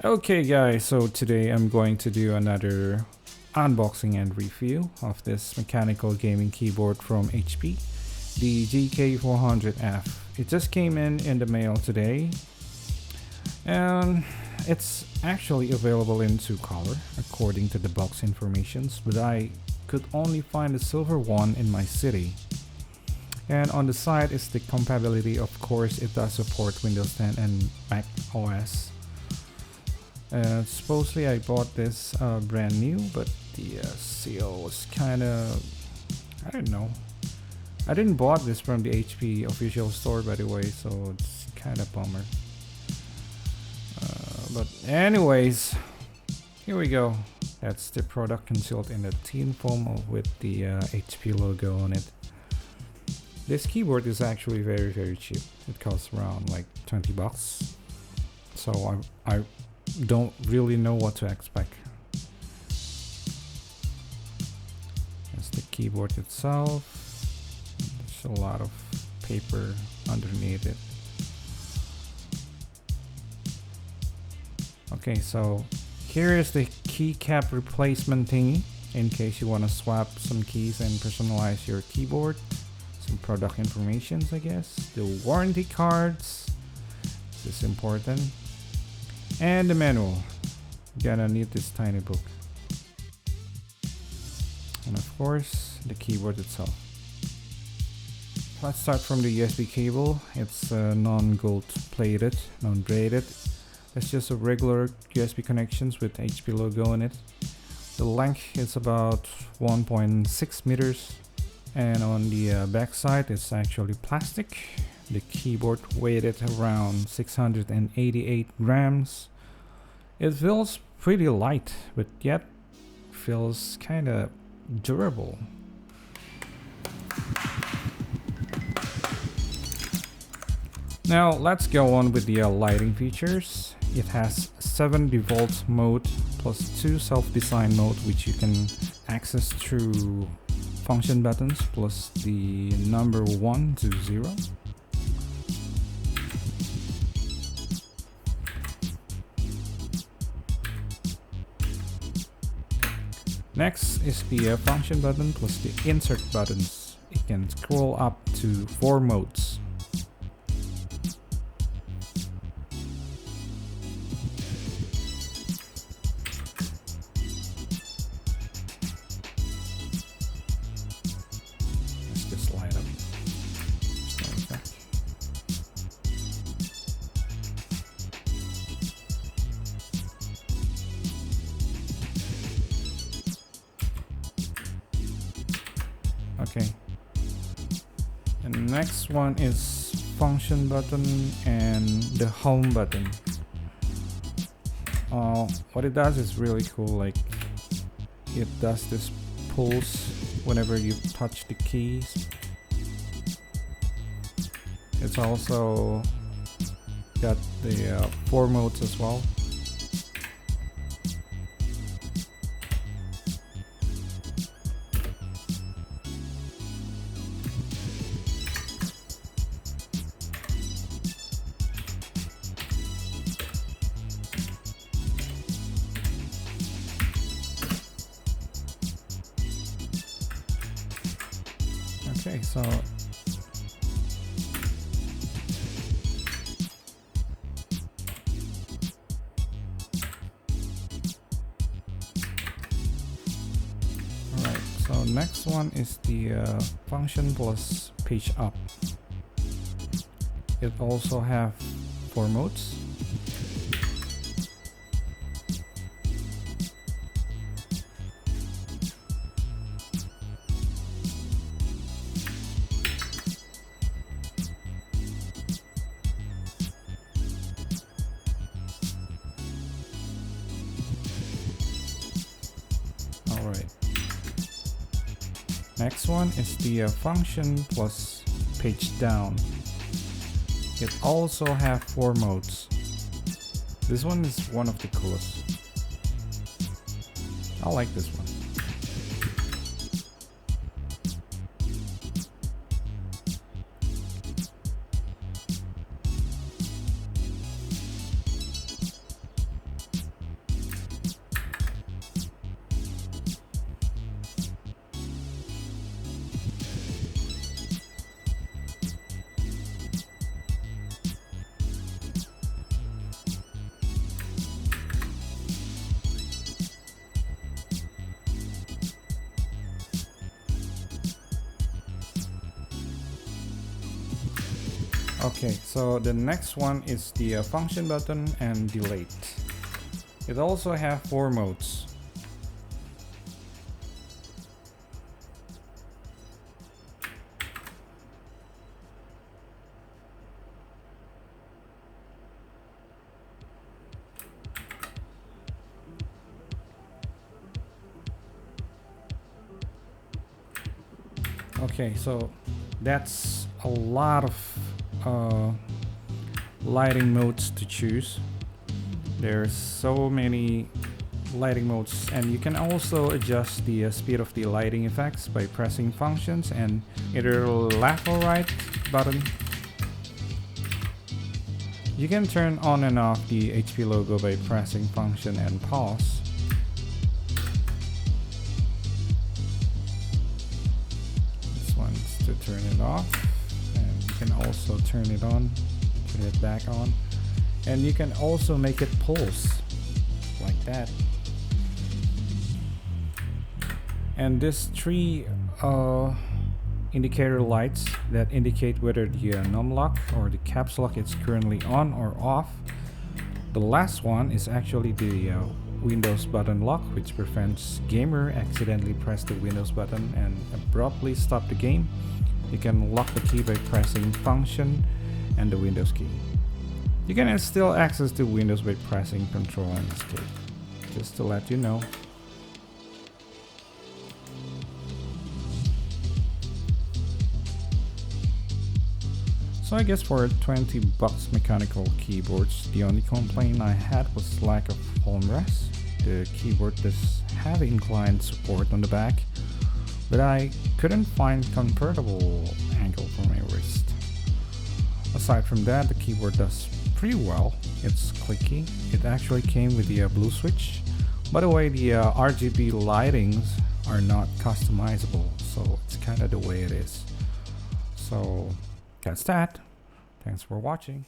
Okay guys, so today I'm going to do another unboxing and review of this mechanical gaming keyboard from HP, the GK400F. It just came in the mail today, and it's actually available in two color according to the box informations, but I could only find the silver one in my city. And on the side is the compatibility. Of course, it does support Windows 10 and Mac OS. Supposedly I bought this brand new, but the seal was kind of, I don't know. I didn't bought this from the HP official store, by the way, so it's kind of bummer. But anyways, here we go. That's the product concealed in the tin foam with the HP logo on it. This keyboard is actually very cheap. It costs around like 20 bucks. So I don't really know what to expect. That's the keyboard itself. There's a lot of paper underneath it. Okay, so here is the keycap replacement thingy in case you want to swap some keys and personalize your keyboard. Some product informations, I guess. The warranty cards. This is important. And the manual. You're gonna need this tiny book. And of course, the keyboard itself. Let's start from the USB cable. It's non-gold plated, non-braided. It's just a regular USB connections with HP logo on it. The length is about 1.6 meters. And on the back side, it's actually plastic. The keyboard weighed around 688 grams. It feels pretty light, but yet feels kind of durable. Now let's go on with the lighting features. It has 7 default mode plus 2 self-design mode, which you can access through function buttons plus the number 1 to 0. Next is the function button plus the insert buttons. It can scroll up to 4 modes. Let's just light up. Like that. Okay, and the next one is function button and the home button. What it does is really cool. Like, it does this pulse whenever you touch the keys. It's also got the 4 modes as well. Okay, so alright, so next one is the function plus page up. It also have 4 modes. Alright. Next one is the function plus page down. It also have 4 modes. This one is one of the coolest. I like this one. Okay, so the next one is the function button and delete. It also have 4 modes. Okay, so that's a lot of lighting modes to choose. There's so many lighting modes, and you can also adjust the speed of the lighting effects by pressing functions and either left or right button. You can turn on and off the HP logo by pressing function and pause. This one's to turn it off, and you can also turn it on, turn it back on, and you can also make it pulse like that. And these 3 indicator lights that indicate whether the num lock or the caps lock is currently on or off. The last one is actually the Windows button lock, which prevents gamer accidentally press the Windows button and abruptly stop the game. You can lock the key by pressing function and the Windows key. You can still access the Windows by pressing Control and Escape. Just to let you know. So I guess for 20 bucks mechanical keyboards, the only complaint I had was lack of palm rest. The keyboard does have inclined support on the back, but I couldn't find comfortable angle for my wrist. Aside from that, the keyboard does pretty well. It's clicky. It actually came with the blue switch. By the way, the RGB lightings are not customizable, so it's kind of the way it is. So that's that. Thanks for watching.